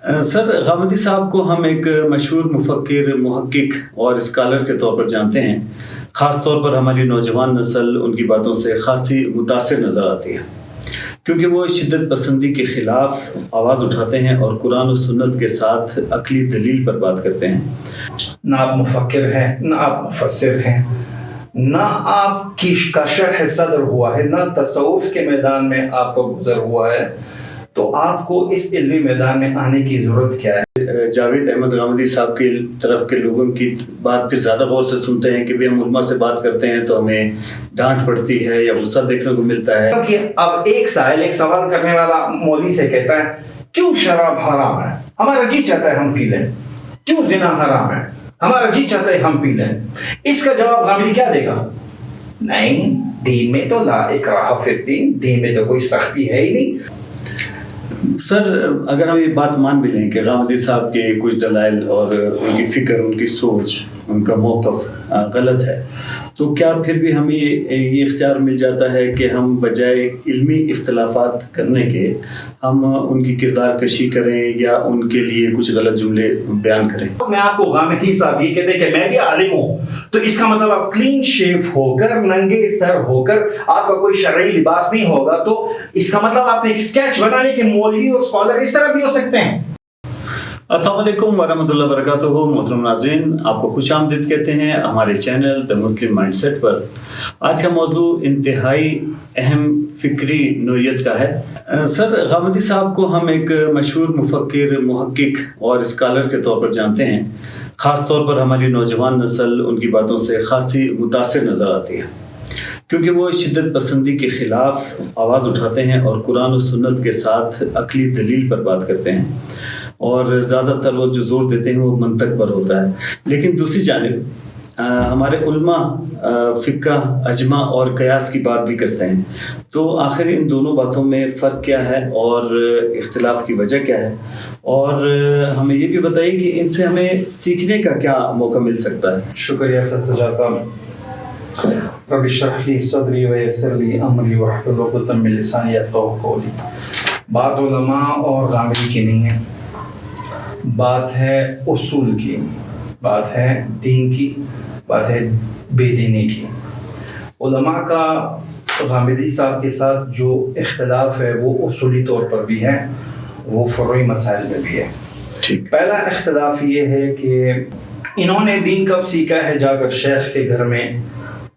سر غامدی صاحب کو ہم ایک مشہور مفکر، محقق اور اسکالر کے طور پر جانتے ہیں۔ خاص طور پر ہماری نوجوان نسل ان کی باتوں سے خاصی متاثر نظر آتی ہے، کیونکہ وہ شدت پسندی کے خلاف آواز اٹھاتے ہیں اور قرآن و سنت کے ساتھ عقلی دلیل پر بات کرتے ہیں۔ نہ آپ مفکر ہیں، نہ آپ مفسر ہیں، نہ آپ کی شرح صدر ہوا ہے، نہ تصوف کے میدان میں آپ کو گزر ہوا ہے، تو آپ کو اس علمی میدان میں آنے کی ضرورت کیا ہے؟ جاوید احمد غامدی صاحب کی طرف کے لوگوں کی بات پھر زیادہ غور سے سنتے ہیں کہ بھی ہم علماء سے بات کرتے ہیں تو ہمیں ڈانٹ پڑتی ہے یا غصہ دیکھنے کو ملتا ہے۔ کہ اب ایک سوال کرنے والا مولوی سے کہتا ہے کیوں شراب حرام ہے؟ ہمارا جی چاہتا ہے ہم پی لیں۔ کیوں زنا حرام ہے؟ ہمارا جی چاہتا ہے ہم پی لیں۔ اس کا جواب غامدی کیا دے گا؟ نہیں، دین میں تو لا اکراہ فی الدین، دین میں تو کوئی سختی ہے ہی نہیں۔ سر اگر ہم یہ بات مان بھی لیں کہ غامدی صاحب کے کچھ دلائل اور ان کی فکر، ان کی سوچ، ان کا موقف غلط ہے، تو کیا پھر بھی ہمیں یہ اختیار مل جاتا ہے کہ ہم بجائے علمی اختلافات کرنے کے ہم ان کی کردار کشی کریں یا ان کے لیے کچھ غلط جملے بیان کریں؟ میں آپ کو غامدی صاحب یہ کہتے ہیں کہ میں بھی عالم ہوں، تو اس کا مطلب آپ کلین شیف ہو کر، ننگے سر ہو کر، آپ کا کوئی شرعی لباس نہیں ہوگا، تو اس کا مطلب آپ نے ایک سکیچ بنانے کے مولوی اور اسکالر اس طرح بھی ہو سکتے ہیں۔ السلام علیکم ورحمۃ اللہ وبرکاتہ۔ محترم ناظرین، آپ کو خوش آمدید کہتے ہیں ہمارے چینل دا مسلم مائنڈ سیٹ پر۔ آج کا موضوع انتہائی اہم فکری نوعیت کا ہے۔ سر غامدی صاحب کو ہم ایک مشہور مفکر، محقق اور اسکالر کے طور پر جانتے ہیں۔ خاص طور پر ہماری نوجوان نسل ان کی باتوں سے خاصی متاثر نظر آتی ہے، کیونکہ وہ شدت پسندی کے خلاف آواز اٹھاتے ہیں اور قرآن و سنت کے ساتھ عقلی دلیل پر بات کرتے ہیں، اور زیادہ تر وہ جو زور دیتے ہیں وہ منطق پر ہوتا ہے۔ لیکن دوسری جانب ہمارے علماء فقہ، اجماع اور قیاس کی بات بھی کرتے ہیں، تو آخر ان دونوں باتوں میں فرق کیا ہے اور اختلاف کی وجہ کیا ہے، اور ہمیں یہ بھی بتائیے کہ ان سے ہمیں سیکھنے کا کیا موقع مل سکتا ہے؟ شکریہ سجاد صاحب۔ رب اشرح لی صدری ویسر لی امری واحلل عقدۃ من لسانی یفقہوا قولی۔ بات علماء اور غامدی کی نہیں ہے، بات ہے اصول کی، بات ہے دین کی، بات ہے بے دینی کی۔ علماء کا غامدی صاحب کے ساتھ جو اختلاف ہے وہ اصولی طور پر بھی ہے، وہ فروعی مسائل میں بھی ہے۔ ٹھیک۔ پہلا اختلاف یہ ہے کہ انہوں نے دین کب سیکھا ہے؟ جا کر شیخ کے گھر میں،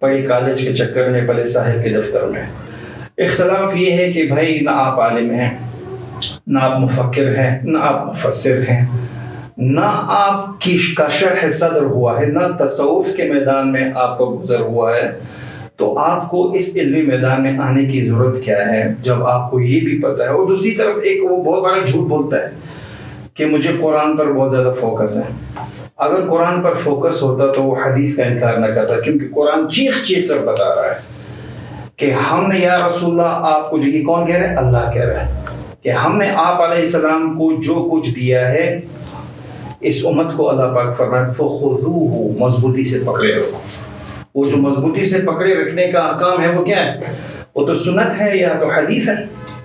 پڑے کالج کے چکر میں، پڑے صاحب کے دفتر میں۔ اختلاف یہ ہے کہ بھائی نہ آپ عالم ہیں، نہ آپ مفکر ہیں، نہ آپ مفسر ہیں، نہ آپ کی شرح صدر ہوا ہے، نہ تصوف کے میدان میں آپ کو گزر ہوا ہے، تو آپ کو اس علمی میدان میں آنے کی ضرورت کیا ہے جب آپ کو یہ بھی پتہ ہے؟ اور دوسری طرف ایک وہ بہت بڑا جھوٹ بولتا ہے کہ مجھے قرآن پر بہت زیادہ فوکس ہے۔ اگر قرآن پر فوکس ہوتا تو وہ حدیث کا انکار نہ کرتا، کیونکہ قرآن چیخ چیخ کر بتا رہا ہے کہ ہم نے یا رسول اللہ آپ کو، جو یہ کون کہہ رہا ہے؟ اللہ کہہ رہا ہے کہ ہم نے آپ علیہ السلام کو جو کچھ دیا ہے اس امت کو، اللہ پاک فرمائے فخذوہ، مضبوطی سے پکڑے رکھو۔ وہ جو مضبوطی سے پکڑے رکھنے کا کام ہے وہ کیا ہے؟ وہ تو سنت ہے یا تو حدیث ہے۔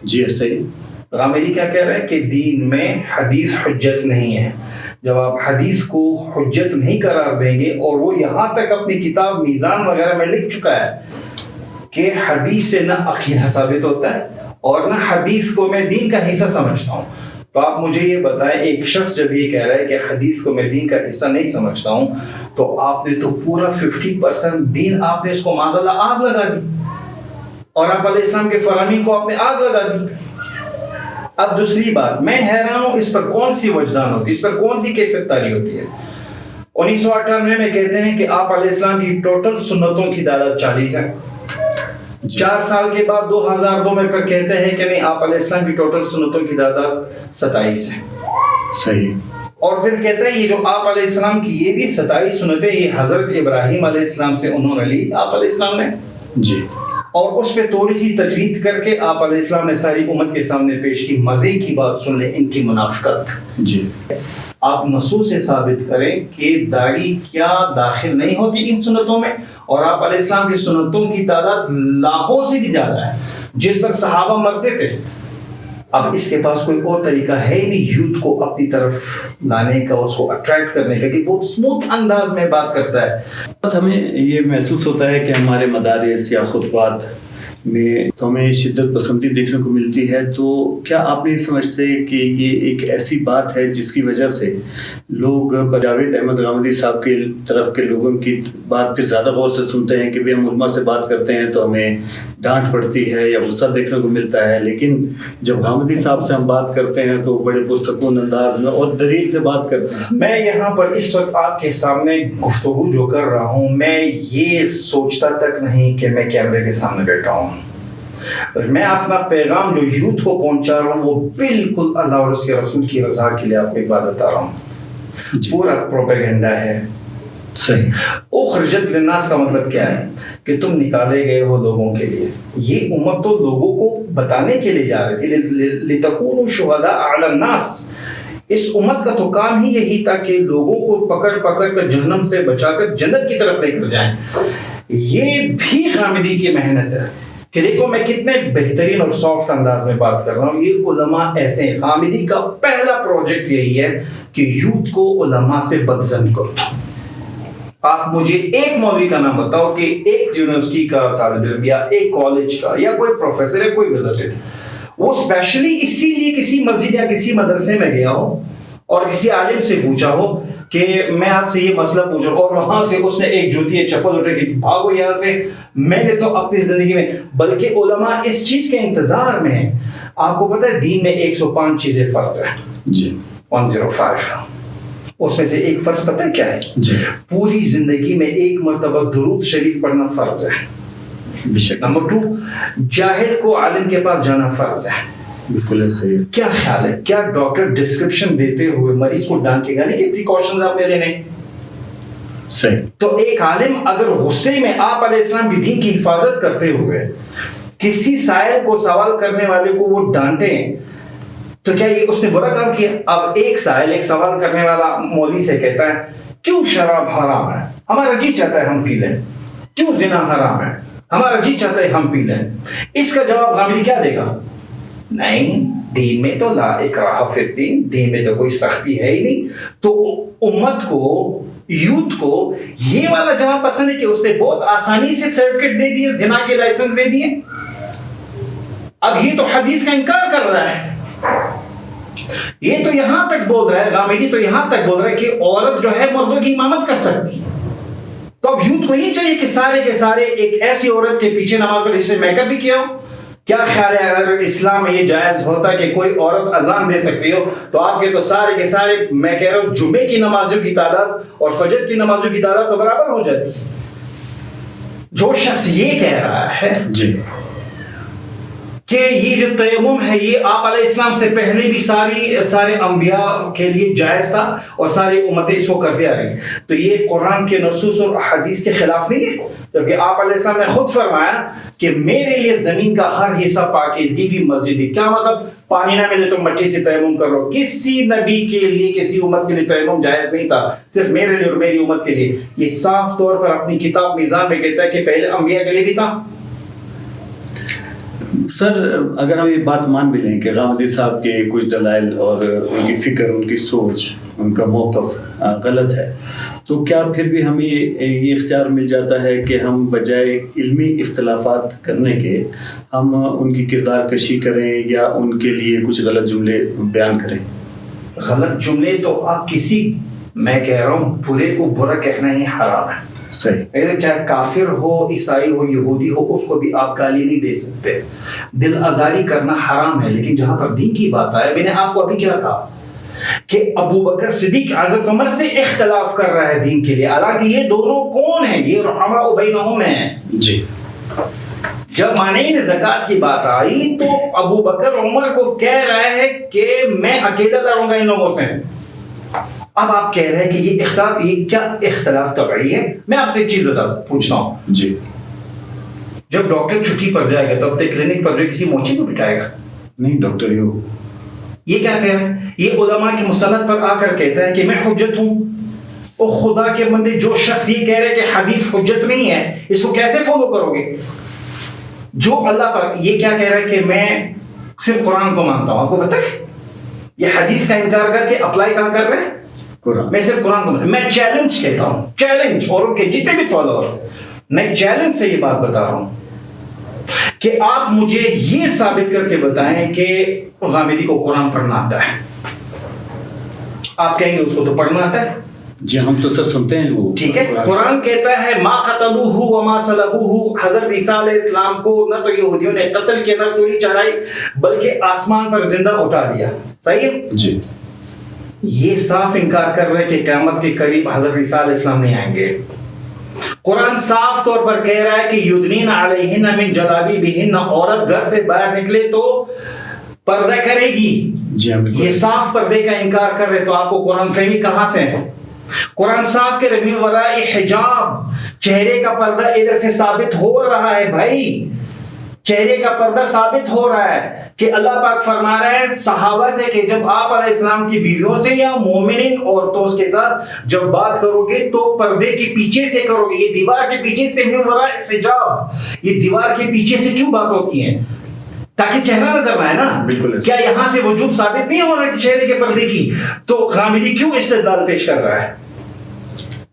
جی صحیح۔ غامدی کیا کہہ رہا ہے کہ دین میں حدیث حجت نہیں ہے۔ جب آپ حدیث کو حجت نہیں قرار دیں گے، اور وہ یہاں تک اپنی کتاب میزان وغیرہ میں لکھ چکا ہے کہ حدیث سے نہ عقیدہ ثابت ہوتا ہے اور نہ حدیث کو میں دین کا حصہ سمجھتا ہوں، تو آپ مجھے یہ بتائیں، ایک شخص جب یہ کہہ رہا ہے کہ حدیث کو میں دین کا حصہ نہیں سمجھتا ہوں، تو آپ نے تو پورا 50% دین آپ نے اس کو معاذ اللہ آگ لگا دی، اور آپ علیہ السلام کے فرامین کو آپ نے آگ لگا دی۔ اب دوسری بات، میں حیران ہوں اس پر کون سی وجدان ہوتی ہے، اس پر کون سی کیفیت تاری ہوتی ہے؟ 1998 میں کہتے ہیں کہ آپ علیہ السلام کی ٹوٹل سنتوں کی تعداد 40 ہے۔ 4 سال کے بعد 2002 میں پھر کہتے ہیں کہ نہیں، آپ علیہ السلام کی ٹوٹل سنتوں کی تعداد 27 ہے۔ صحیح۔ اور پھر کہتا ہے یہ جو آپ علیہ السلام کی یہ بھی 27 سنتیں، یہ حضرت ابراہیم علیہ السلام سے انہوں نے لی، آپ علیہ السلام نے، جی، اور اس پہ تھوڑی سی تجدید کر کے آپ علیہ السلام نے ساری امت کے سامنے پیش کی۔ مزے کی بات سن لیں، ان کی منافقت۔ جی، آپ نصوص سے ثابت کریں کہ داڑھی کیا داخل نہیں ہوتی ان سنتوں میں، اور آپ علیہ السلام کی سنتوں کی تعداد لاکھوں سے بھی زیادہ ہے، جس پر صحابہ مرتے تھے، اب اس کے پاس کوئی اور طریقہ ہے ہی نہیں یوتھ کو اپنی طرف لانے کا، اس کو اٹریکٹ کرنے کا، کہ بہت اسموتھ انداز میں بات کرتا ہے. ہمیں یہ محسوس ہوتا ہے کہ ہمارے مدارس یا خطبات میں تو ہمیں شدت پسندی دیکھنے کو ملتی ہے. تو کیا آپ نہیں سمجھتے کہ یہ ایک ایسی بات ہے جس کی وجہ سے لوگ جاوید احمد غامدی صاحب کی طرف کے لوگوں کی بات پہ زیادہ غور سے سنتے ہیں کہ ہم علماء سے بات کرتے ہیں تو ہمیں ڈانٹ پڑتی ہے یا غصہ دیکھنے کو ملتا ہے، لیکن جب غامدی صاحب سے ہم بات کرتے ہیں تو بڑے پرسکون انداز میں اور دلیل سے بات کرتے ہیں. میں یہاں پر اس وقت آپ کے سامنے گفتگو جو کر رہا ہوں، میں یہ سوچتا تک نہیں کہ میں کیمرے کے سامنے بیٹھا ہوں. میں اپنا پیغام جو یوتھ کو پہنچا رہا ہوں وہ بالکل اللہ اور اس کے رسول کی رضا کے لیے آپ کو ایک بات بتا رہا ہوں. پورا پروپیگنڈا ہے. صحیح. اخرجت للناس کا مطلب کیا ہے؟ کہ تم نکالے گئے ہو لوگوں کے لیے. یہ امت تو لوگوں کو بتانے کے لیے جا رہی تھی، لتکونوا شہداء علی الناس. اس امت کا تو کام ہی یہی تھا کہ لوگوں کو پکڑ کر جہنم سے بچا کر جنت کی طرف لے کر جائیں. یہ بھی غامدی کی محنت ہے کہ دیکھو میں کتنے بہترین اور سافٹ انداز میں بات کر رہا ہوں. یہ علماء ایسے ہیں. غامدی کا پہلا پروجیکٹ یہی ہے کہ یوتھ کو علماء سے بدظن کر دو. آپ مجھے ایک مولوی کا نام بتاؤ کہ ایک یونیورسٹی کا طالب علم یا ایک کالج کا یا کوئی پروفیسر ہے کوئی وزٹ وہ اسپیشلی اسی لیے کسی مسجد یا کسی مدرسے میں گیا ہو اور کسی عالم سے پوچھا ہو کہ میں آپ سے یہ مسئلہ پوچھوں اور وہاں سے اس نے ایک جوتی ایک چپل اٹھے کہ بھاگو یہاں سے. میں نے تو اپنی زندگی میں، بلکہ علماء اس چیز کے انتظار میں ہیں. آپ کو پتہ ہے دین میں 105 چیزیں فرض ہیں. جی 105. اس میں سے ایک فرض پتہ ہے کیا ہے؟ جی پوری زندگی میں ایک مرتبہ درود شریف پڑھنا فرض ہے. نمبر 2 جاہل کو عالم کے پاس جانا فرض ہے. بالکل ایسے. کیا خیال ہے کیا ڈاکٹر ڈسکرپشن دیتے ہوئے مریض کو ڈانٹے گا نہیں کہ پریکاشنز آپ نے لینے؟ صحیح. تو ایک عالم اگر غصے میں آپ علیہ السلام کی دین کی حفاظت کرتے ہوئے کسی سائل کو سوال کرنے والے کو وہ ڈانٹیں تو کیا یہ اس نے برا کام کیا؟ اب ایک سائل ایک سوال کرنے والا مولوی سے کہتا ہے کیوں شراب حرام ہے؟ ہمارا جی چاہتا ہے ہم پی لیں. کیوں زنا حرام ہے؟ ہمارا جی چاہتا ہے ہم پی لیں. اس کا جواب غامدی کیا دے گا؟ نہیں، دین میں تو لا اکراہ فی الدین، دین میں تو کوئی سختی ہے ہی نہیں. تو امت کو، یوتھ کو یہ والا جواب پسند ہے کہ اس نے بہت آسانی سے سرٹیفکیٹ دے دیے، زنا کے لائسنس دے دیے. اب یہ تو حدیث کا انکار کر رہا ہے. یہ تو یہاں تک بول رہا ہے، غامدی تو یہاں تک بول رہا ہے کہ عورت جو ہے مردوں کی امامت کر سکتی ہے. تو اب یوتھ کو یہ چاہیے کہ سارے کے سارے ایک ایسی عورت کے پیچھے نماز پڑھے جسے میک اپ بھی کیا ہو. کیا خیال ہے اگر اسلام میں یہ جائز ہوتا کہ کوئی عورت اذان دے سکتی ہو تو آپ کے تو سارے کے سارے، میں کہہ رہا ہوں جمعے کی نمازوں کی تعداد اور فجر کی نمازوں کی تعداد تو برابر ہو جاتی. جو شخص یہ کہہ رہا ہے جی کہ یہ جو تیمم ہے یہ آپ علیہ السلام سے پہلے بھی سارے انبیاء کے لیے جائز تھا اور ساری امتیں اس کو کرتے آ رہی، تو یہ قرآن کے نصوص اور حدیث کے خلاف نہیں ہے؟ جبکہ آپ علیہ السلام نے خود فرمایا کہ میرے لیے زمین کا ہر حصہ پاکیزگی کی مسجد بھی. کیا مطلب پانی نہ ملے تو مٹی سے تیمم کر لو؟ کسی نبی کے لیے کسی امت کے لیے تیمم جائز نہیں تھا، صرف میرے لیے اور میری امت کے لیے. یہ صاف طور پر اپنی کتاب میزان میں کہتا ہے کہ پہلے انبیاء کے لیے بھی تھا. سر اگر ہم یہ بات مان بھی لیں کہ غامدی صاحب کے کچھ دلائل اور ان کی فکر، ان کی سوچ، ان کا موقف غلط ہے، تو کیا پھر بھی ہمیں یہ اختیار مل جاتا ہے کہ ہم بجائے علمی اختلافات کرنے کے ہم ان کی کردار کشی کریں یا ان کے لیے کچھ غلط جملے بیان کریں؟ غلط جملے تو آپ کسی، میں کہہ رہا ہوں برے کو برا کہنا ہی حرام ہے. صحیح. چاہے کافر ہو، عیسائی ہو، یہودی ہو، اس کو بھی آپ گالی نہیں دے سکتے. دل آزاری کرنا حرام ہے. لیکن جہاں پر دین کی بات آئے، میں نے آپ کو ابھی کیا کہا کہ ابو بکر صدیق حضرت عمر سے اختلاف کر رہا ہے دین کے لیے، حالانکہ یہ دونوں کون ہیں؟ یہ رحماء بینہم ہیں. جی جب مانعین زکوٰۃ کی بات آئی تو ابو بکر عمر کو کہہ رہا ہے کہ میں اکیلا لڑوں گا ان لوگوں سے. اب آپ کہہ رہے ہیں کہ یہ اختلاف، یہ کیا اختلاف طبعی ہے؟ میں آپ سے ایک چیز پوچھتا ہوں. جی جب ڈاکٹر چھٹی پر جائے گا تو اپنے کلینک پر جو کسی موچی کو بٹھائے گا؟ نہیں، ڈاکٹر یہ کیا کہہ رہے ہیں؟ یہ علماء کی مستند پر آ کر کہتا ہے کہ میں حجت ہوں. او خدا کے بندے، جو شخص یہ کہہ رہے کہ حدیث حجت نہیں ہے، اس کو کیسے فالو کرو گے؟ جو اللہ پر یہ کیا کہہ رہا ہے کہ میں صرف قرآن کو مانتا ہوں. آپ کو پتہ ہے یہ حدیث کا انکار کر کے اپلائی کہاں کر رہے ہیں؟ قرآن. میں صرف قرآن کو میں چیلنج کہتا ہوں, چیلنج, اور ان کے جتنے بھی فالوورز, میں چیلنج سے یہ بات بتا رہا ہوں کہ آپ مجھے یہ ثابت کر کے بتائیں کہ غامدی کو قرآن پڑھنا آتا ہے. آپ کہیں گے اس کو تو پڑھنا آتا ہے. جی ہم تو سر سنتے ہیں وہ. ٹھیک ہے, قرآن کہتا ہے ما قتلوہ وما صلبوہ, حضرت عیسیٰ علیہ السلام کو نہ تو یہودیوں نے قتل کیا نہ سولی چڑھائی بلکہ آسمان پر زندہ اٹھا دیا. صحیح ہے جی. یہ صاف انکار کر رہے کہ قیامت کے قریب حضرت عیسیٰ علیہ السلام نہیں آئیں گے. قرآن صاف طور پر کہہ رہا ہے کہ یدنین علیہن من جلابیبہن, عورت گھر سے باہر نکلے تو پردہ کرے گی. یہ صاف پردے کا انکار کر رہے, تو آپ کو قرآن فہمی کہاں سے ہے؟ قرآن صاف کے رمی وراء حجاب, چہرے کا پردہ ادھر سے ثابت ہو رہا ہے بھائی, چہرے کا پردہ ثابت ہو رہا ہے کہ اللہ پاک فرما رہے ہیں صحابہ سے کہ جب آپ علیہ السلام کی بیویوں سے یا مومنین عورتوں کے ساتھ جب بات کرو گے تو پردے کے پیچھے سے کرو گے. یہ دیوار کے پیچھے سے من وراء حجاب, یہ دیوار کے پیچھے سے کیوں بات ہوتی ہے؟ تاکہ چہرہ نظر آئے نا. بالکل. کیا یہاں سے وجوب ثابت نہیں ہو رہا کہ چہرے کے پردے کی؟ تو غامدی کیوں استدلال پیش کر رہا ہے؟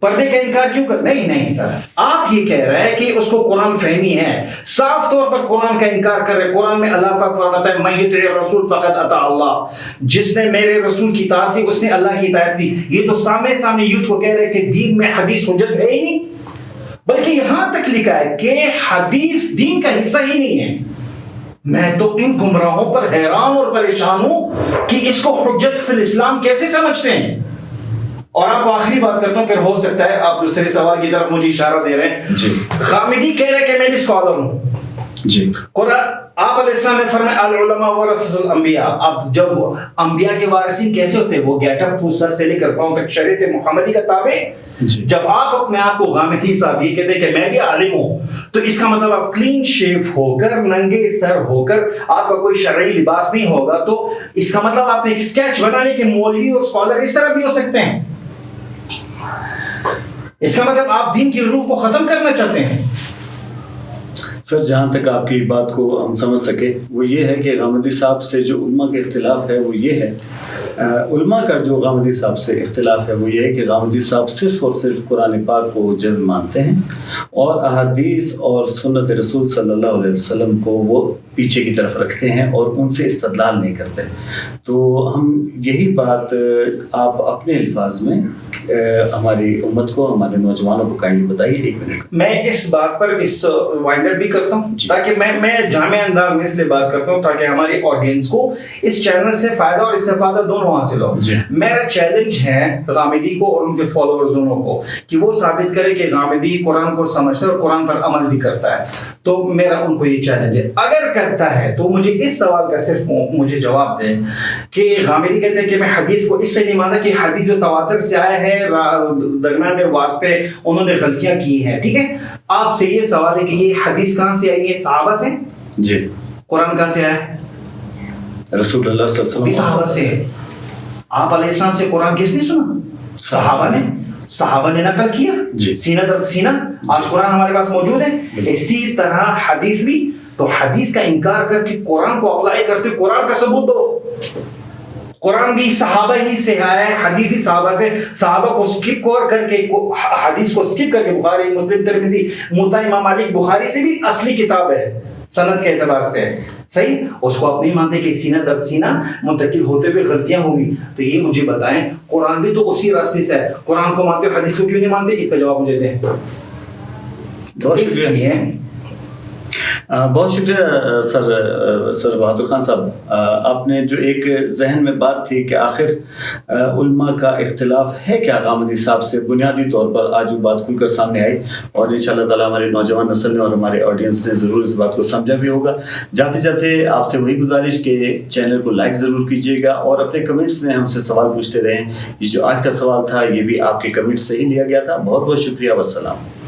پردے کا انکار کیوں کر؟ نہیں سر, آپ یہ کہہ رہے ہیں کہ اس کو قرآن فہمی ہے, صاف طور پر قرآن کا انکار کر رہے. قرآن میں اللہ پاک فرماتا ہے من یطع الرسول فقد اطاع اللہ, جس نے میرے رسول کی اطاعت کی اس نے اللہ کی اطاعت کی. یہ تو سامنے یوتھ کو کہہ رہے کہ دین میں حدیث حجت ہے ہی نہیں, بلکہ یہاں تک لکھا ہے کہ حدیث دین کا حصہ ہی نہیں ہے. میں تو ان گمراہوں پر حیران اور پریشان ہوں کہ اس کو حجت فی الاسلام کیسے سمجھتے ہیں. اور آپ کو آخری بات کرتا ہوں, پھر ہو سکتا ہے آپ دوسرے سوال کی طرف مجھے اشارہ دے رہے ہیں. جی. غامدی کہہ رہے کہ میں بھی اسکالر ہوں. جی. قرآن آپ علیہ السلام نے فرمایا العلماء ورثۃ الانبیاء. اب جب انبیاء کے وارثین کیسے ہوتے ہیں؟ وہ گیٹ اپ سر سے لے کر پاؤں تک شریعت محمدی کا تابع. جب آپ اپنے آپ کو غامدی صاحب یہ کہتے ہیں کہ میں بھی عالم ہوں, تو اس کا مطلب آپ کلین شیو ہو کر, ننگے سر ہو کر, آپ کا کوئی شرعی لباس نہیں ہوگا, تو اس کا مطلب آپ نے ایک اسکیچ بنانے کہ مولوی اور اسکالر اس طرح بھی ہو سکتے ہیں. اس کا مطلب آپ دین کی روح کو ختم کرنا چاہتے ہیں. سر جہاں تک آپ کی بات کو ہم سمجھ سکے وہ یہ ہے کہ غامدی صاحب سے جو علماء کے اختلاف ہے وہ یہ ہے, علماء کا جو غامدی صاحب سے اختلاف ہے وہ یہ ہے کہ غامدی صاحب صرف اور صرف قرآن پاک کو حجت مانتے ہیں اور احادیث اور سنت رسول صلی اللہ علیہ وسلم کو وہ پیچھے کی طرف رکھتے ہیں اور ان سے استدلال نہیں کرتے. تو ہم یہی بات آپ اپنے الفاظ میں ہماری امت کو, ہمارے نوجوانوں کو کائنڈلی بتائیے. 1 منٹ میں اس بات پر اس وائنڈ اپ بھی کرتا ہوں تاکہ میں جامع انداز میں اس لیے بات کرتا ہوں تاکہ ہماری آڈینس کو اس چینل سے فائدہ اور استفادہ دونوں حاصل ہو. میرا چیلنج ہے غامدی کو اور ان کے فالوورز دونوں کو کہ وہ ثابت کرے کہ غامدی قرآن کو سمجھتا ہے اور قرآن پر عمل بھی کرتا ہے. تو میرا ان کو یہ چیلنج ہے, اگر کرتا ہے تو مجھے اس سوال کا صرف مجھے جواب دیں کہ غامدی کہتے ہیں کہ میں حدیث کو اس سے نہیں مانتا کہ حدیث جو تواتر سے آیا ہے درمیان میں واسطے انہوں نے غلطیاں کی ہیں. ٹھیک ہے, آپ سے یہ سوال ہے کہ یہ حدیث کہاں سے آئی ہے؟ صحابہ سے. جی. قرآن کہاں سے آیا ہے؟ رسول اللہ صلی اللہ علیہ وسلم صحابہ سے. آپ علیہ السلام سے قرآن کس نے سنا؟ صحابہ نے. صحابہ نے نقل کیا سینہ در سینہ. آج قرآن ہمارے پاس موجود ہے. اسی طرح حدیث بھی. تو حدیث کا انکار کر کے قرآن کو اپلائی کرتے قرآن کا ثبوت دو. قرآن بھی صحابہ ہی سے آیا ہے, حدیث بھی صحابہ سے. صحابہ کو سکپ کر کے حدیث کو سکپ کر کے بخاری, مسلم, ترمذی, موطا امام مالک, بخاری سے بھی اصلی کتاب ہے سند کے اعتبار سے. صحیح, اس کو آپ نہیں مانتے کہ سینہ در سینہ منتقل ہوتے ہوئے غلطیاں ہوگی. تو یہ مجھے بتائیں, قرآن بھی تو اسی راستے سے ہے, قرآن کو مانتے ہو حدیث کو کیوں نہیں مانتے؟ اس کا جواب مجھے دیں. بہت شکریہ. بہت شکریہ سر بہادر خان صاحب. آپ نے جو ایک ذہن میں بات تھی کہ آخر علماء کا اختلاف ہے کیا غامدی صاحب سے, بنیادی طور پر آج وہ بات کھل کر سامنے آئی اور انشاءاللہ تعالیٰ ہماری نوجوان نسل نے اور ہمارے آڈینس نے ضرور اس بات کو سمجھا بھی ہوگا. جاتے جاتے آپ سے وہی گزارش کہ چینل کو لائک ضرور کیجیے گا اور اپنے کمنٹس میں ہم سے سوال پوچھتے رہیں. یہ جو آج کا سوال تھا یہ بھی آپ کے کمنٹ سے ہی لیا گیا تھا. بہت بہت شکریہ. والسلام.